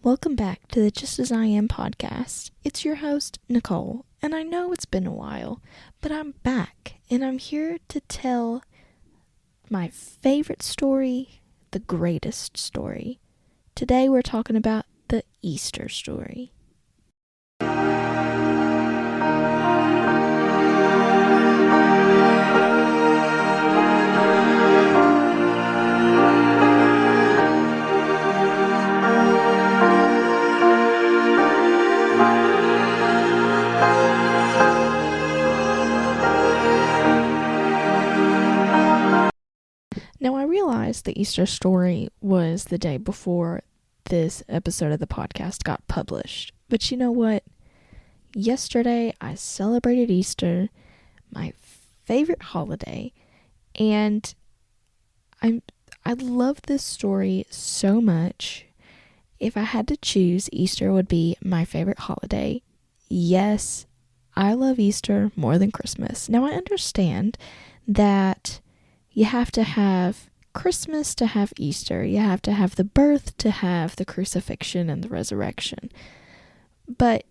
Welcome back to the Just As I Am podcast. It's your host, Nicole, and I know it's been a while, but I'm back, and I'm here to tell my favorite story, the greatest story. Today we're talking about the Easter story. Now, I realized the Easter story was the day before this episode of the podcast got published. But you know what? Yesterday, I celebrated Easter, my favorite holiday, and I love this story so much. If I had to choose, Easter would be my favorite holiday. Yes, I love Easter more than Christmas. Now, I understand that you have to have Christmas to have Easter. You have to have the birth to have the crucifixion and the resurrection. But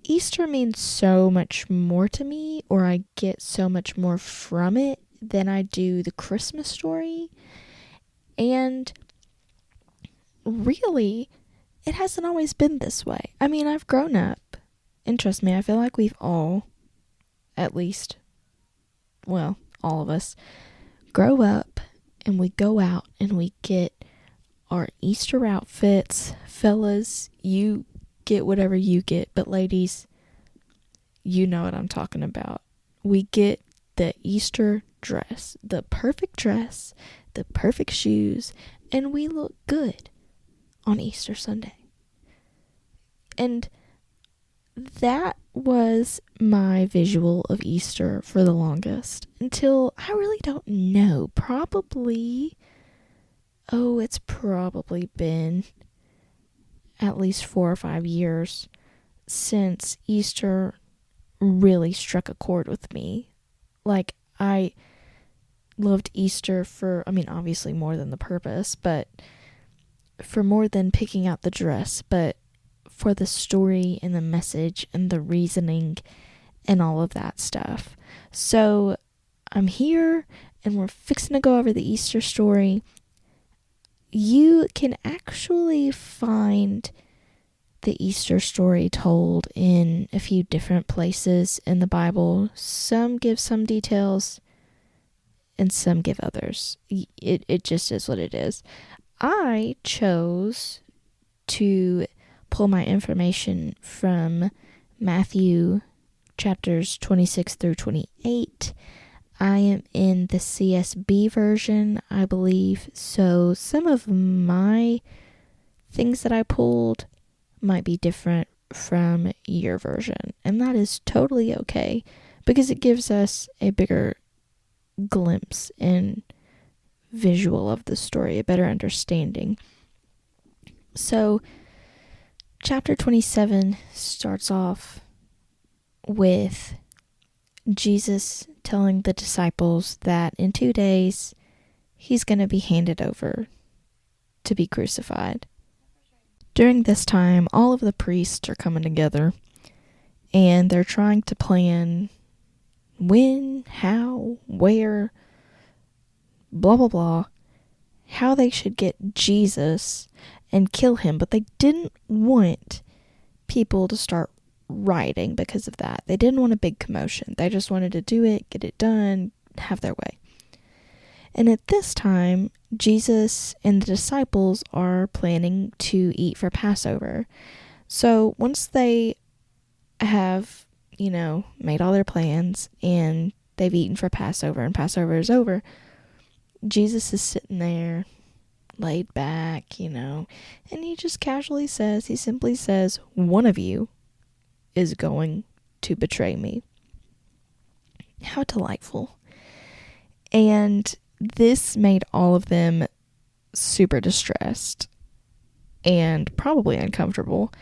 Easter means so much more to me, or I get so much more from it than I do the Christmas story. And really, it hasn't always been this way. I mean, I've grown up, and trust me, I feel like we've all, at least, well, all of us, grow up and we go out and we get our Easter outfits. Fellas, you get whatever you get, but ladies, you know what I'm talking about. We get the Easter dress, the perfect shoes, and we look good on Easter Sunday. And that was my visual of Easter for the longest, until I really don't know, it's probably been at least 4 or 5 years since Easter really struck a chord with me. Like, I loved Easter for, obviously more than the purpose, but for more than picking out the dress, but for the story and the message and the reasoning and all of that stuff. So I'm here and we're fixing to go over the Easter story. You can actually find the Easter story told in a few different places in the Bible. Some give some details and some give others. It just is what it is. I chose to pull my information from Matthew chapters 26 through 28. I am in the CSB version, I believe, so some of my things that I pulled might be different from your version, and that is totally okay, because it gives us a bigger glimpse and visual of the story, a better understanding. So chapter 27 starts off with Jesus telling the disciples that in 2 days he's going to be handed over to be crucified. During this time, all of the priests are coming together and they're trying to plan when, how, where, blah, blah, blah, how they should get Jesus and kill him, but they didn't want people to start rioting because of that. They didn't want a big commotion. They just wanted to do it, get it done, have their way. And at this time, Jesus and the disciples are planning to eat for Passover. So once they have, made all their plans and they've eaten for Passover and Passover is over, Jesus is sitting there laid back, and he just casually simply says, one of you is going to betray me. How delightful. And this made all of them super distressed and probably uncomfortable.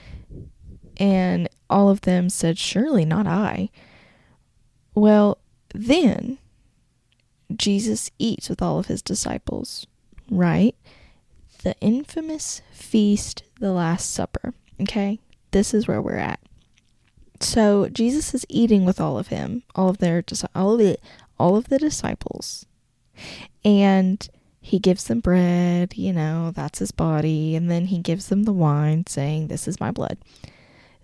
And all of them said, surely not I. Well, then Jesus eats with all of his disciples, right? the infamous feast, the Last Supper. Okay? This is where we're at. So Jesus is eating with all of the disciples. And he gives them bread, that's his body, and then he gives them the wine, saying, "This is my blood."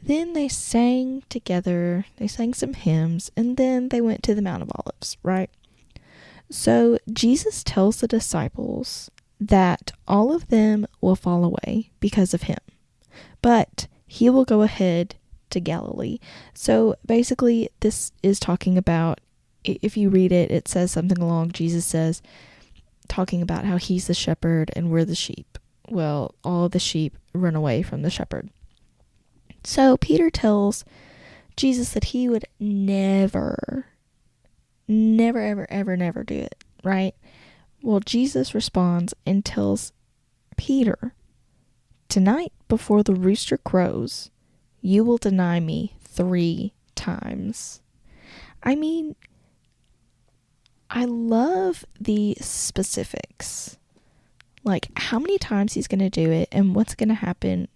Then they sang together, they sang some hymns, and then they went to the Mount of Olives, right? So Jesus tells the disciples that all of them will fall away because of him, but he will go ahead to Galilee. So basically, this is talking about, if you read it, it says something along, Jesus says, talking about how he's the shepherd and we're the sheep. Well, all the sheep run away from the shepherd. So Peter tells Jesus that he would never, ever do it, right? Well, Jesus responds and tells Peter, "Tonight, before the rooster crows, you will deny me 3 times." I mean, I love the specifics. Like, how many times he's going to do it and what's going to happen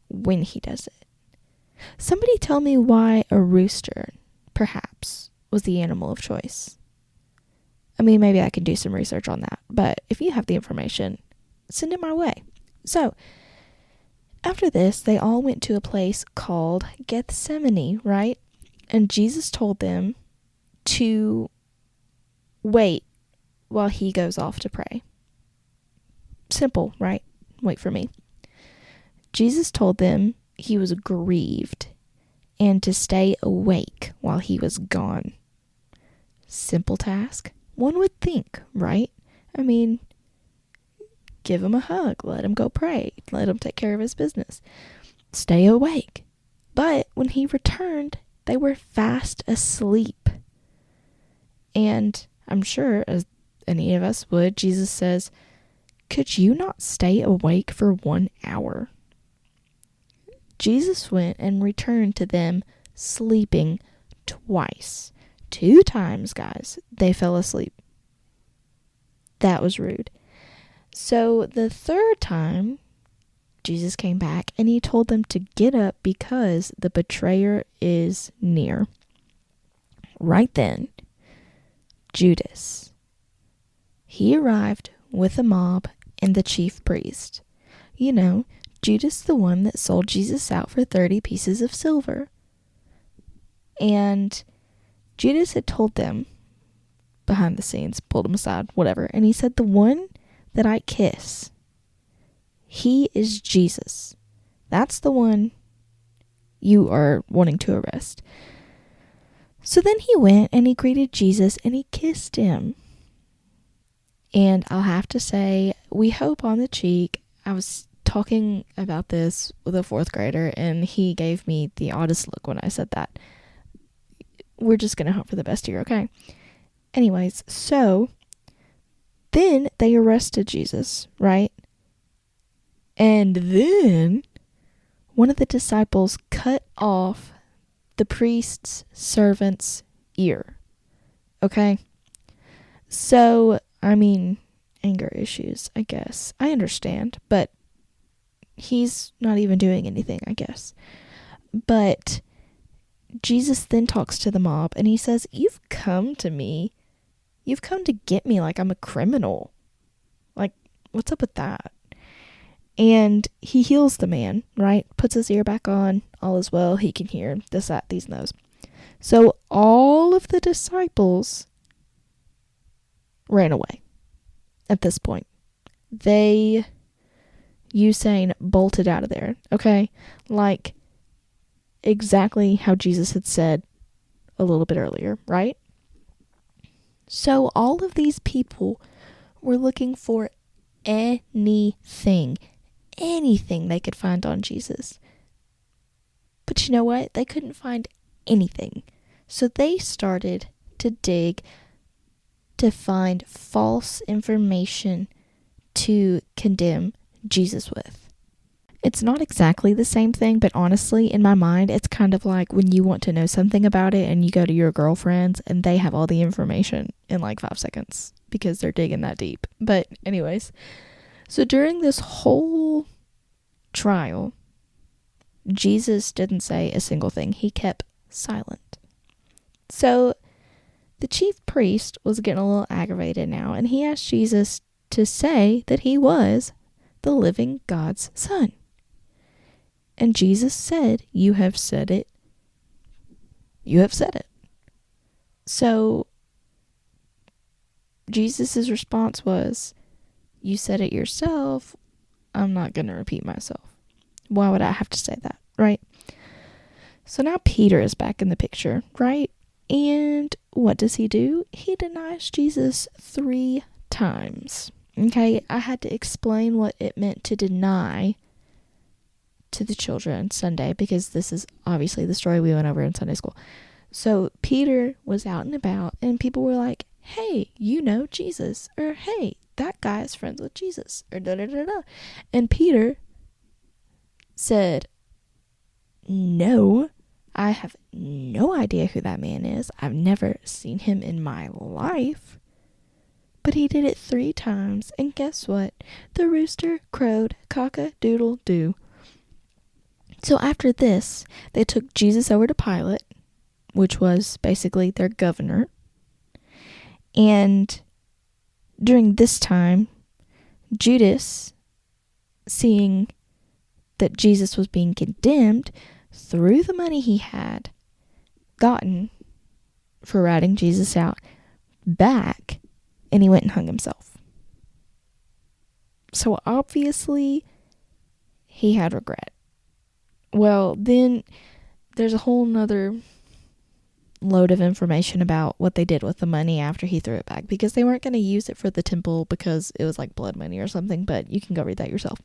when he does it. Somebody tell me why a rooster, perhaps, was the animal of choice. I mean, maybe I can do some research on that. But if you have the information, send it my way. So, after this, they all went to a place called Gethsemane, right? And Jesus told them to wait while he goes off to pray. Simple, right? Wait for me. Jesus told them he was grieved and to stay awake while he was gone. Simple task. One would think, right? I mean, give him a hug. Let him go pray. Let him take care of his business. Stay awake. But when he returned, they were fast asleep. And I'm sure, as any of us would, Jesus says, "Could you not stay awake for 1 hour?" Jesus went and returned to them sleeping twice. 2 times, guys, they fell asleep. That was rude. So the 3rd time, Jesus came back and he told them to get up because the betrayer is near. Right then, Judas, he arrived with a mob and the chief priest. Judas, the one that sold Jesus out for 30 pieces of silver. And Judas had told them behind the scenes, pulled him aside, whatever, and he said, "The one that I kiss, he is Jesus. That's the one you are wanting to arrest." So then he went and he greeted Jesus and he kissed him. And I'll have to say, we hope on the cheek. I was talking about this with a 4th grader and he gave me the oddest look when I said that. We're just going to hope for the best here, okay? Anyways, so then they arrested Jesus, right? And then one of the disciples cut off the priest's servant's ear. Okay? So, I mean, anger issues, I guess. I understand, but he's not even doing anything, I guess. But Jesus then talks to the mob and he says, "You've come to me. You've come to get me like I'm a criminal. Like, what's up with that?" And he heals the man, right? Puts his ear back on. All is well. He can hear this, that, these, and those. So all of the disciples ran away at this point. They, Usain, bolted out of there, okay? Like exactly how Jesus had said a little bit earlier, right? So all of these people were looking for anything they could find on Jesus. But you know what? They couldn't find anything. So they started to dig to find false information to condemn Jesus with. It's not exactly the same thing, but honestly, in my mind, it's kind of like when you want to know something about it and you go to your girlfriends and they have all the information in like 5 seconds because they're digging that deep. But anyways, So during this whole trial, Jesus didn't say a single thing. He kept silent. So the chief priest was getting a little aggravated now, and he asked Jesus to say that he was the living God's son. And Jesus said, "You have said it. You have said it." So Jesus' response was, "You said it yourself. I'm not going to repeat myself. Why would I have to say that, right?" So now Peter is back in the picture, right? And what does he do? He denies Jesus 3 times. Okay, I had to explain what it meant to deny to the children Sunday, because this is obviously the story we went over in Sunday school. So Peter was out and about, and people were like, "Hey, you know Jesus," or "Hey, that guy is friends with Jesus," or da da da da. And Peter said, "No, I have no idea who that man is. I've never seen him in my life." But he did it 3 times, and guess what? The rooster crowed cock-a-doodle-doo. So after this, they took Jesus over to Pilate, which was basically their governor. And during this time, Judas, seeing that Jesus was being condemned, threw the money he had gotten for ratting Jesus out back, and he went and hung himself. So obviously, he had regret. Well, then there's a whole nother load of information about what they did with the money after he threw it back, because they weren't going to use it for the temple because it was like blood money or something, but you can go read that yourself.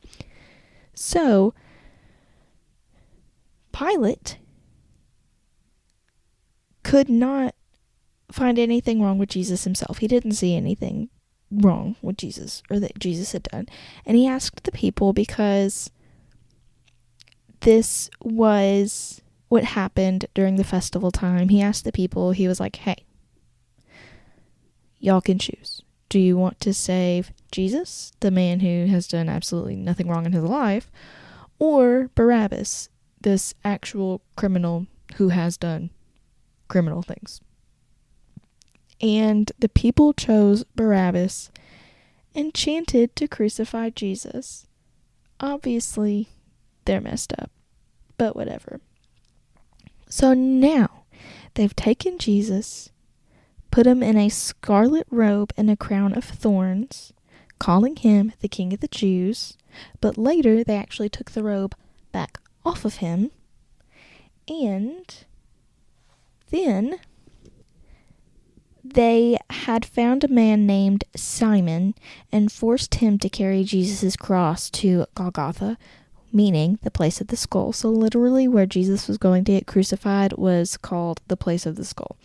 So Pilate could not find anything wrong with Jesus himself. He didn't see anything wrong with Jesus, or that Jesus had done. And he asked the people, because this was what happened during the festival time. He asked the people, he was like, "Hey, y'all can choose. Do you want to save Jesus, the man who has done absolutely nothing wrong in his life, or Barabbas, this actual criminal who has done criminal things?" And the people chose Barabbas and chanted to crucify Jesus. Obviously, they're messed up, but whatever. So now they've taken Jesus, put him in a scarlet robe and a crown of thorns, calling him the King of the Jews. But later they actually took the robe back off of him, and then they had found a man named Simon and forced him to carry Jesus' cross to Golgotha, meaning the place of the skull. So literally where Jesus was going to get crucified was called the place of the skull.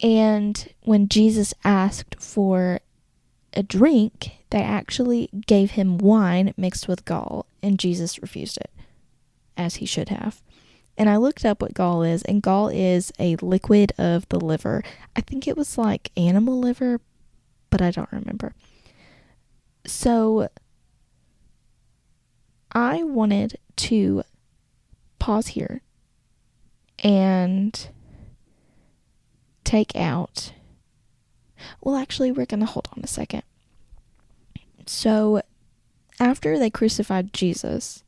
And when Jesus asked for a drink, they actually gave him wine mixed with gall, and Jesus refused it, as he should have. And I looked up what gall is, and gall is a liquid of the liver. I think it was like animal liver, but I don't remember. So I wanted to pause here and take out... Well, actually, we're going to hold on a second. So after they crucified Jesus,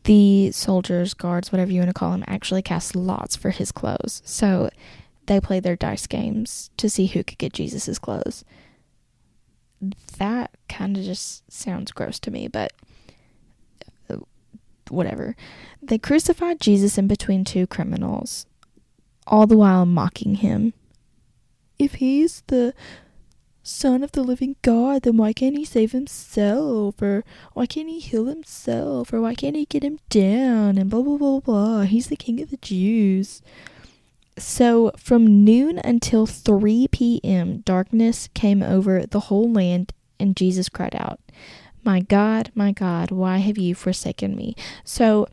the soldiers, guards, whatever you want to call them, actually cast lots for his clothes. So they played their dice games to see who could get Jesus's clothes. That kind of just sounds gross to me, but whatever. They crucified Jesus in between 2 criminals, all the while mocking him. If he's the Son of the living God, then why can't he save himself? Or why can't he heal himself? Or why can't he get him down? And blah, blah, blah, blah. He's the King of the Jews. So from noon until 3 p.m., darkness came over the whole land, and Jesus cried out, my God, why have you forsaken me?" So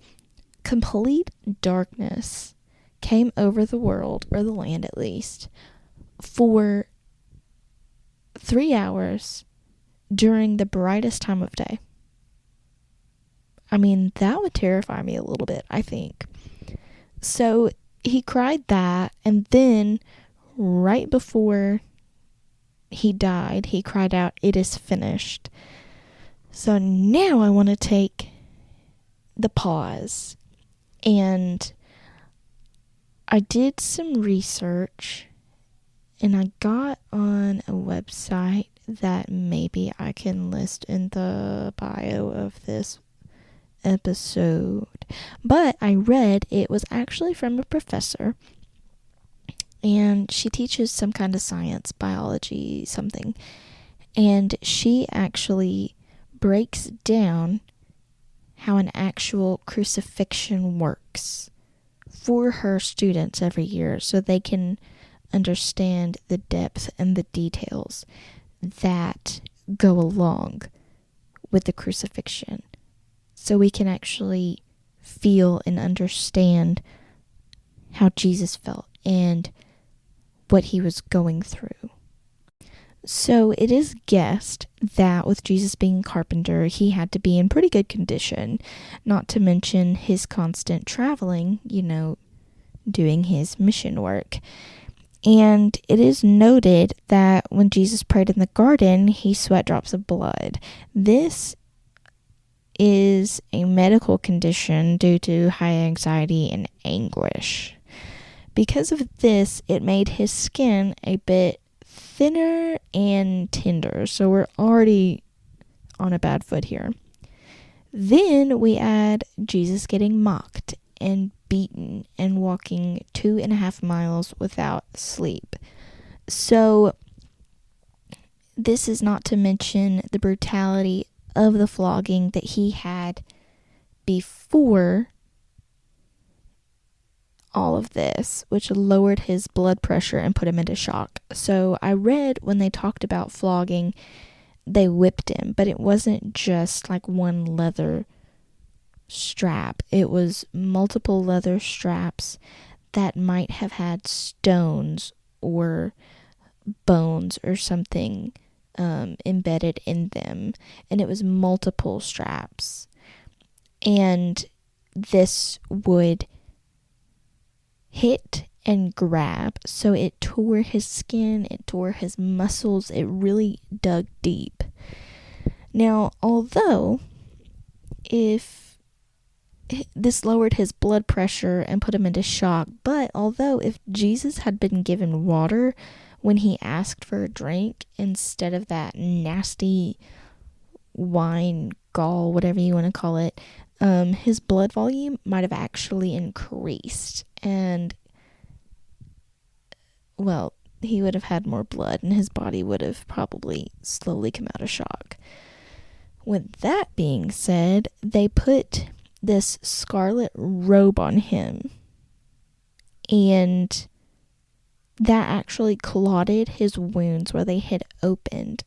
complete darkness came over the world, or the land at least, for 3 hours during the brightest time of day. I mean, that would terrify me a little bit, I think. So he cried that, and then right before he died, he cried out, "It is finished." So now I want to take the pause, and I did some research, and I got on a website that maybe I can list in the bio of this episode. But I read it was actually from a professor, and she teaches some kind of science, biology, something. And she actually breaks down how an actual crucifixion works for her students every year so they can understand the depth and the details that go along with the crucifixion. So we can actually feel and understand how Jesus felt and what he was going through. So it is guessed that with Jesus being a carpenter, he had to be in pretty good condition, not to mention his constant traveling, doing his mission work. And it is noted that when Jesus prayed in the garden, he sweat drops of blood. This is a medical condition due to high anxiety and anguish. Because of this, it made his skin a bit thinner and tender, so we're already on a bad foot here. Then we add Jesus getting mocked and beaten and walking 2.5 miles without sleep. So this is not to mention the brutality of the flogging that he had before all of this, which lowered his blood pressure and put him into shock. So I read when they talked about flogging, they whipped him, but it wasn't just like one leather strap. It was multiple leather straps that might have had stones or bones or something embedded in them, and it was multiple straps. And this would hit and grab, so it tore his skin, it tore his muscles, it really dug deep. Now, although if this lowered his blood pressure and put him into shock, but although if Jesus had been given water when he asked for a drink instead of that nasty wine, gall, whatever you want to call it, his blood volume might have actually increased, and well, he would have had more blood and his body would have probably slowly come out of shock. With that being said, they put this scarlet robe on him, and that actually clotted his wounds where they had opened.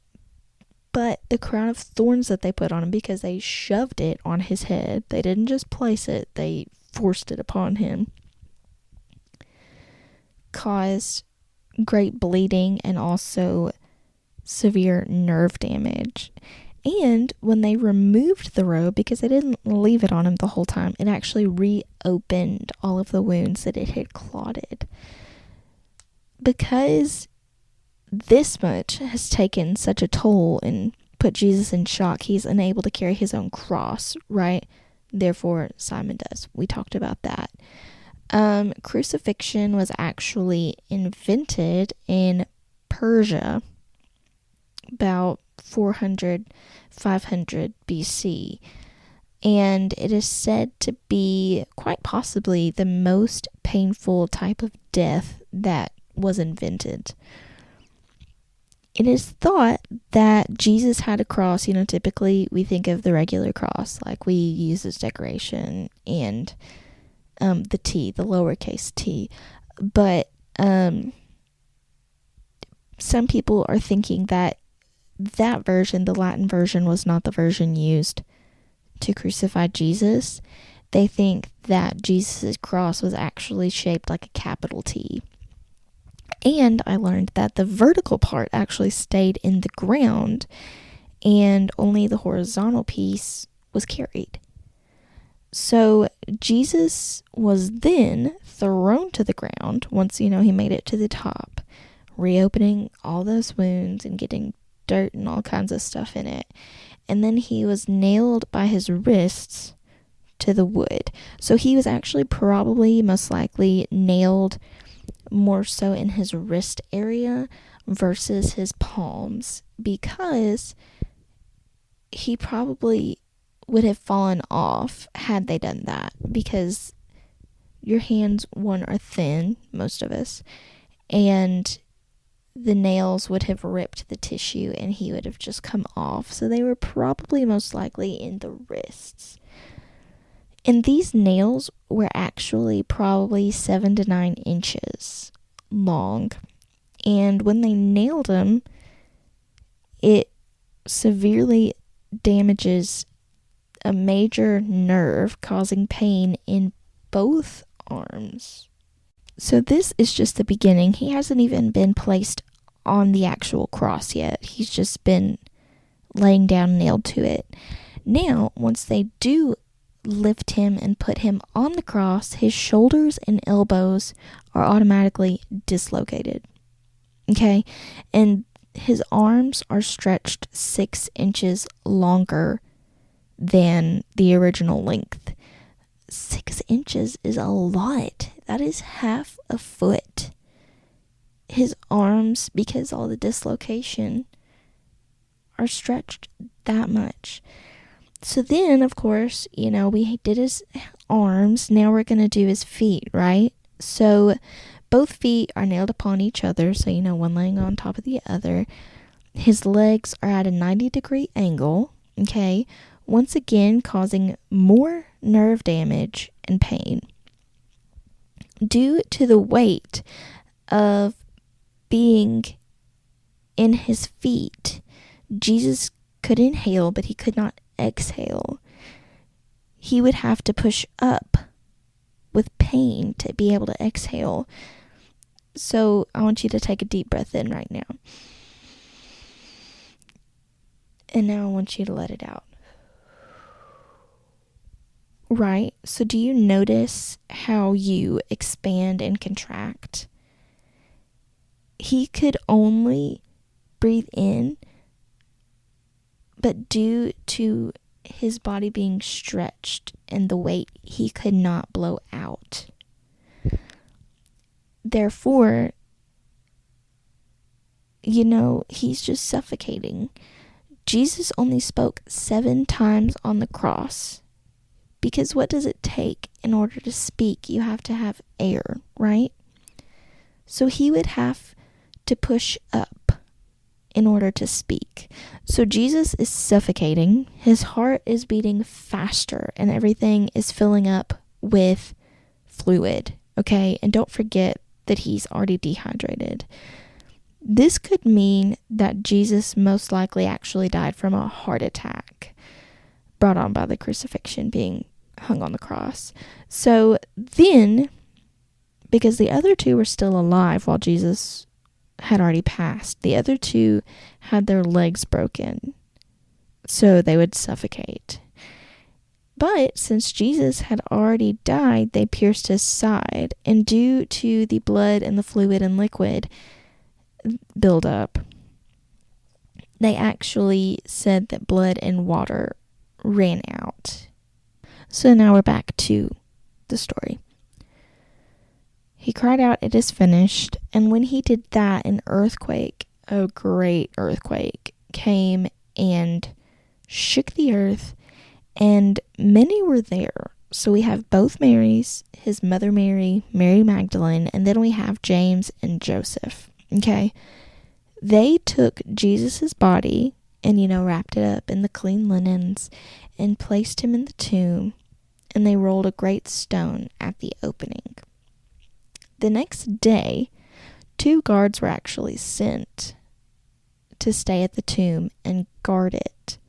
But the crown of thorns that they put on him, because they shoved it on his head, they didn't just place it, they forced it upon him, caused great bleeding and also severe nerve damage. And when they removed the robe, because they didn't leave it on him the whole time, it actually reopened all of the wounds that it had clotted. Because this much has taken such a toll and put Jesus in shock, he's unable to carry his own cross, right? Therefore, Simon does. We talked about that. Crucifixion was actually invented in Persia about 400, 500 BC. And it is said to be quite possibly the most painful type of death that was invented. It is thought that Jesus had a cross. Typically we think of the regular cross, like we use as decoration, and the T, the lowercase t. But some people are thinking that version, the Latin version, was not the version used to crucify Jesus. They think that Jesus' cross was actually shaped like a capital T. And I learned that the vertical part actually stayed in the ground, and only the horizontal piece was carried. So Jesus was then thrown to the ground once, he made it to the top, reopening all those wounds and getting dirt and all kinds of stuff in it. And then he was nailed by his wrists to the wood. So he was actually probably most likely nailed more so in his wrist area versus his palms, because he probably would have fallen off had they done that, because your hands, one, are thin, most of us, and the nails would have ripped the tissue and he would have just come off. So they were probably most likely in the wrists. And these nails were actually probably 7 to 9 inches long. And when they nailed him, it severely damages a major nerve, causing pain in both arms. So this is just the beginning. He hasn't even been placed on the actual cross yet. He's just been laying down nailed to it. Now, once they do lift him and put him on the cross, his shoulders and elbows are automatically dislocated. Okay? And his arms are stretched 6 inches longer than the original length. 6 inches is a lot. That is half a foot. His arms, because all the dislocation, are stretched that much. So then, of course, we did his arms. Now we're going to do his feet, right? So both feet are nailed upon each other. So, one laying on top of the other. His legs are at a 90-degree angle, okay? Once again, causing more nerve damage and pain. Due to the weight of being in his feet, Jesus could inhale, but he could not exhale. He would have to push up with pain to be able to exhale. So I want you to take a deep breath in right now. And now I want you to let it out. Right? So do you notice how you expand and contract? He could only breathe in, but due to his body being stretched and the weight, he could not blow out. Therefore, he's just suffocating. Jesus only spoke 7 times on the cross. Because what does it take in order to speak? You have to have air, right? So he would have to push up in order to speak. So Jesus is suffocating. His heart is beating faster and everything is filling up with fluid, okay? And don't forget that he's already dehydrated. This could mean that Jesus most likely actually died from a heart attack brought on by the crucifixion, being hung on the cross. So then, because the other two were still alive while Jesus had already passed, the other two had their legs broken, so they would suffocate. But since Jesus had already died, they pierced his side, and due to the blood and the fluid and liquid buildup, they actually said that blood and water ran out. So now we're back to the story. He cried out, "It is finished." And when he did that, an earthquake, a great earthquake, came and shook the earth, and many were there. So we have both Marys, his mother Mary, Mary Magdalene, and then we have James and Joseph. Okay? They took Jesus's body and, wrapped it up in the clean linens and placed him in the tomb, and they rolled a great stone at the opening. The next day, 2 guards were actually sent to stay at the tomb and guard it,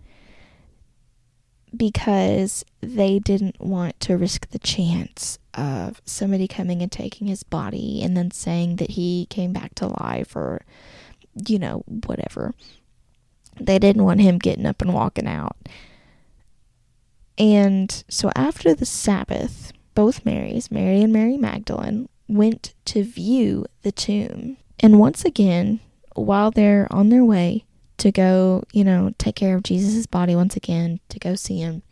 because they didn't want to risk the chance of somebody coming and taking his body and then saying that he came back to life or, whatever. They didn't want him getting up and walking out. And so after the Sabbath, both Marys, Mary and Mary Magdalene, went to view the tomb. And once again, while they're on their way to go, take care of Jesus' body once again, to go see him,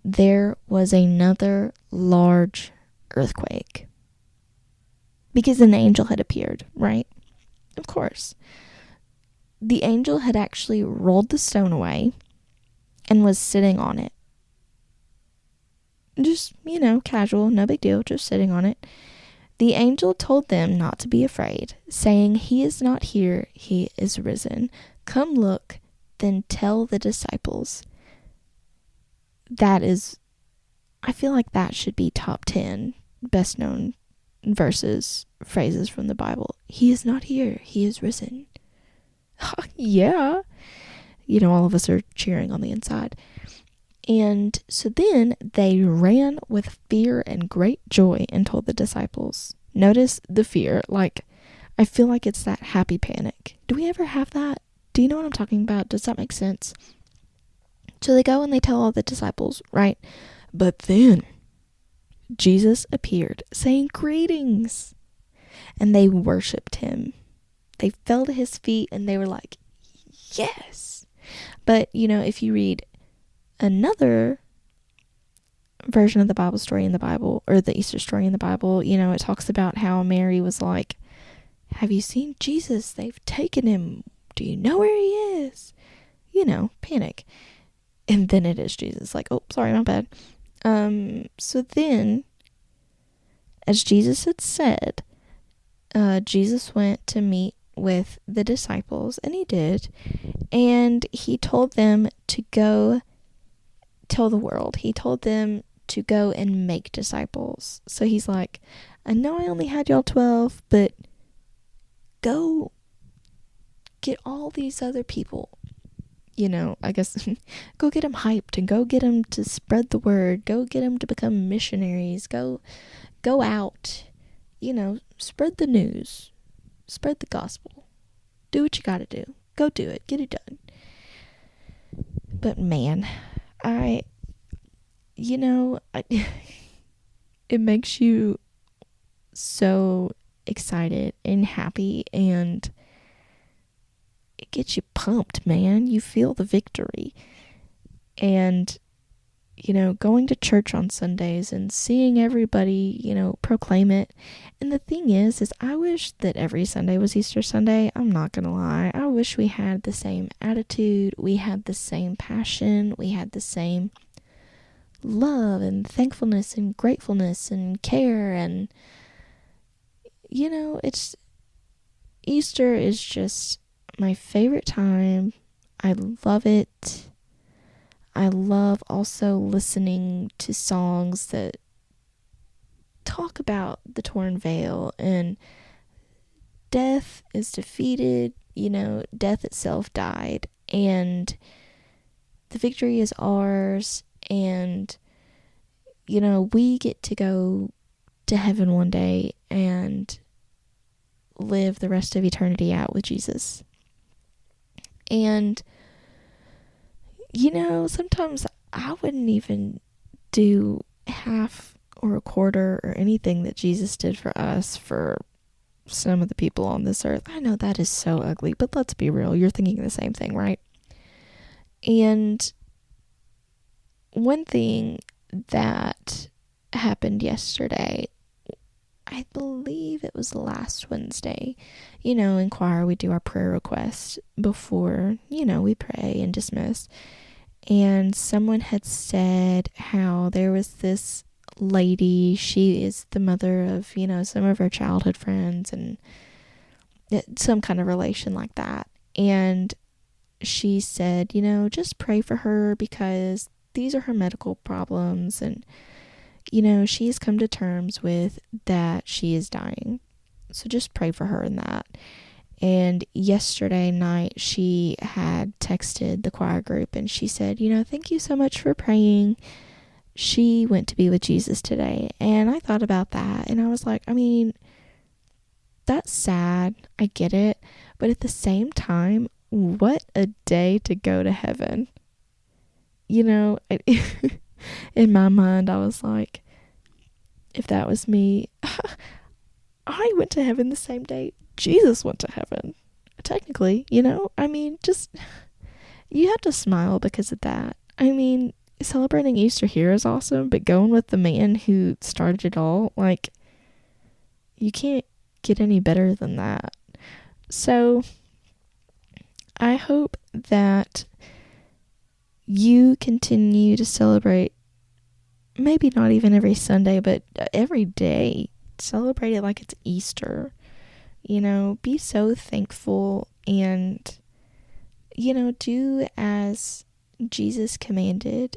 there was another large earthquake. Because an angel had appeared, right? Of course. The angel had actually rolled the stone away and was sitting on it. Just, casual, no big deal, just sitting on it. The angel told them not to be afraid, saying, "He is not here, he is risen. Come look, then tell the disciples." That is, I feel like that should be top 10 best known verses, phrases from the Bible. He is not here, he is risen. Yeah. All of us are cheering on the inside. And so then they ran with fear and great joy and told the disciples. Notice the fear. I feel like it's that happy panic. Do we ever have that? Do you know what I'm talking about? Does that make sense? So they go and they tell all the disciples, right? But then Jesus appeared, saying, "Greetings." And they worshipped him. They fell to his feet and they were like, "Yes." But, if you read another version of the Bible story in the Bible, or the Easter story in the Bible, it talks about how Mary was like, "Have you seen Jesus? They've taken him. Do you know where he is?" Panic. And then it is Jesus. Oh, sorry, my bad. So then, as Jesus had said, Jesus went to meet with the disciples, and he did. And he told them to go tell the world. He told them to go and make disciples. So he's like, "I know I only had y'all 12, but go get all these other people. I guess go get them hyped and go get them to spread the word. Go get them to become missionaries. Go out, spread the news, spread the gospel. Do what you gotta do. Go do it. Get it done." But man, it makes you so excited and happy, and it gets you pumped, man. You feel the victory. And, going to church on Sundays and seeing everybody, proclaim it. And the thing is I wish that every Sunday was Easter Sunday. I'm not going to lie. I wish we had the same attitude. We had the same passion. We had the same love and thankfulness and gratefulness and care. And, Easter is just my favorite time. I love it. I love also listening to songs that talk about the torn veil and death is defeated. Death itself died and the victory is ours. And, we get to go to heaven one day and live the rest of eternity out with Jesus. And, sometimes I wouldn't even do half or a quarter or anything that Jesus did for us for some of the people on this earth. I know that is so ugly, but let's be real. You're thinking the same thing, right? And one thing that happened yesterday, I believe it was last Wednesday, in choir we do our prayer requests before, we pray and dismiss. And someone had said how there was this lady, she is the mother of, some of her childhood friends and some kind of relation like that. And she said, just pray for her because these are her medical problems. And, she's come to terms with that she is dying. So just pray for her in that. And yesterday night, she had texted the choir group and she said, thank you so much for praying. She went to be with Jesus today. And I thought about that and I was like, that's sad. I get it. But at the same time, what a day to go to heaven. You know, in my mind, I was like, if that was me, I went to heaven the same day Jesus went to heaven. Technically, you know? I mean, just, you have to smile because of that. I mean, celebrating Easter here is awesome, but going with the man who started it all, like, you can't get any better than that. So, I hope that you continue to celebrate, maybe not even every Sunday, but every day. Celebrate it like it's Easter. You know, be so thankful and, you know, do as Jesus commanded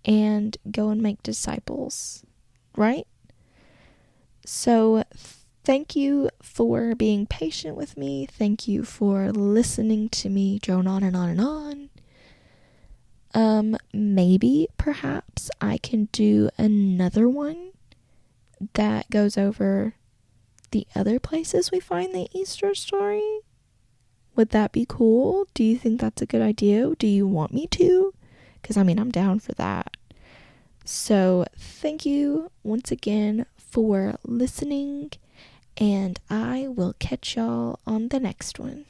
and go and make disciples, right? So, thank you for being patient with me. Thank you for listening to me drone on and on and on. Maybe, perhaps, I can do another one that goes over the other places we find the Easter story. Would that be cool? Do you think that's a good idea? Do you want me to? Because, I mean, I'm down for that. So, thank you once again for listening, and I will catch y'all on the next one.